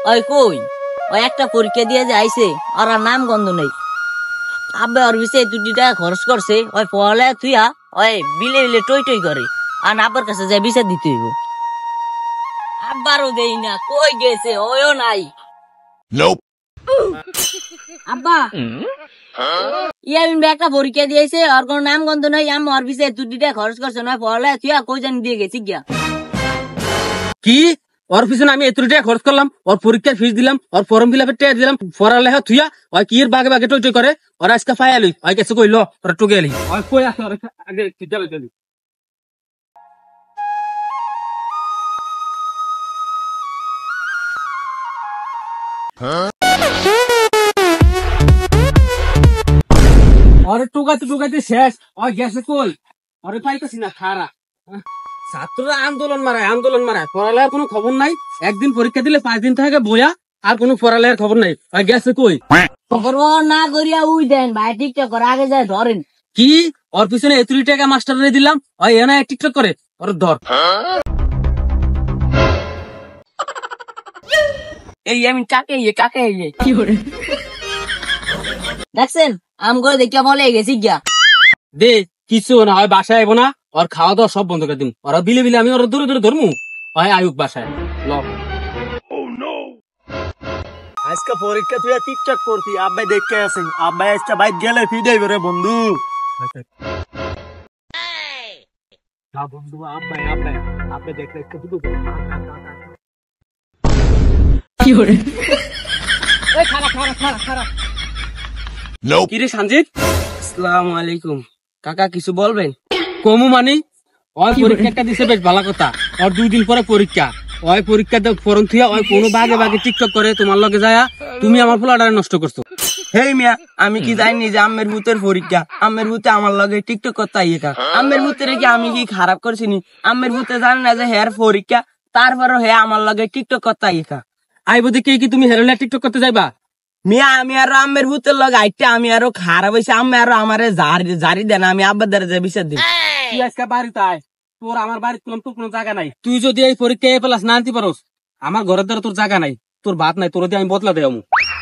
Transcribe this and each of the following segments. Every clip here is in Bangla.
ওই কই ওই একটা পরীক্ষা দিয়ে যে আইছে আর নাম গন্ধ নেই। আব্বা ওর বিষয়ে 2 টাকা খরচ করছে, ওই পড়ালে তুইয়া ওই বিলে বিলে টই টই করে, আর আব্বার কাছে যাই বিচার দিতে হইব। আব্বারও দেই না, কই গেছে ওইও নাই। আব্বা ইয়ামিন একটা পরীক্ষা দিয়েছে, ওর কোন নাম গন্ধ নাই, আমি ওর বিষয়ে 2 টাকা খরচ করছে, নয় পড়ালে তুইয়া কই জানি দিয়ে গেছি গিয়া। কি ওর পিছনে আমি এত টাকা খরচ করলাম, ওর পরীক্ষার ফিস দিলাম, ওর ফর্ম ফিল আপের টাকা দিলাম, পড়ালেখা থুইয়া ওই কি এর বাগে বাগে টই টই করে, ওর আজকে ফায়ালি ওই কাছে কইল ওরা টুকে এলি ওই কই আছে ওর আগে চলে চলি। ওরে টুকাতে টুকাতে শেষ, ওই গেছে কই ওরে পাইতেছি না খারা। ছাত্ররা আন্দোলন মারায় পড়ালেখার কোনো খবর নাই। একদিন পরীক্ষা দিলে 5 দিন থেকে বইয়া, আর কোনো পড়ালেখার খবর নাই। ওই গেছে কই খবর না করিয়া উই দেন ভাই, টিকটক করে আগে যায় ধরেন। কি ওর পিছনে 3 টাকা মাস্টারে দিলাম, ওই এনা টিকটক করে ওর ধর। এই আমি কাকে কি করে দেখছেন আম করে দেখিয়া বলে গেছি গিয়া। দে কিছু না হয় বাসায় আইব না, ওর খাওয়া দাওয়া সব বন্ধ করে দিম। ওরা বিলে বিলে আমি ওর দূরে দূরে ধরমু, হয় আয়ুক বাসায় ল। আজকে পরীক্ষা তুই টিকটক করতি, আব্বাই দেখতে আসেন। আব্বাই আজকে বাইক গেলে ফিডাইব রে বন্ধু। বন্ধু আব্বাই আব্বাই আব্বাই দেখলে একটু দুটো কি করে কিরে সঞ্জিত, আসসালামু আলাইকুম কাকা, কিছু বলবেন? কমু মানি ওই পরীক্ষাটা দিছে বেশ ভালো কথা। ওর 2 দিন পরে পরীক্ষা, ওই পরীক্ষা ফরম থুয়া ওই কোনো বাগে বাগে টিকটক করে তোমার লগে যায়, তুমি আমার পোলাটারে নষ্ট করছো। হেই মিয়া, আমি কি জানি যে আমের ভূতের পরীক্ষা, আমের ভূতে আমার লগে টিকটক করতে আইকা। আমের ভূতের কি আমি কি খারাপ করছিনি? আমের ভূতে জানে না যে হেয়ার পরীক্ষা, তারপরও হে আমার লগে টিকটক করতে আইকা। আইব দেখে কি তুমি হেরোলা টিকটক করতে যাইবা? মিয়া আমি আরো আমের ভূতের লগে আইটা আমি আরো খারাপ হয়েছে, আমি আরো আমারে জারি দেন, আমি আব্বার দ্বারা যে বিচার দিই। তুই আজকে বাড়িতে আয়, তোর আমার বাড়িতে তোর কোনো জায়গা নাই। তুই যদি এই পরীক্ষায় পেলাস না আনতে পারোস, আমার ঘরের দ্বারা তোর জায়গা নাই, তোর ভাত নাই, তোর দিয়ে আমি বদলা দেবো।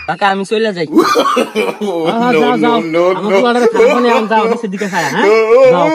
কাকা আমি চলে যাই। যাও যাও, আমার পোলাটারে খারাপ বানিয়ে আন, যাও সেদিকে খায়। হ্যাঁ যাও।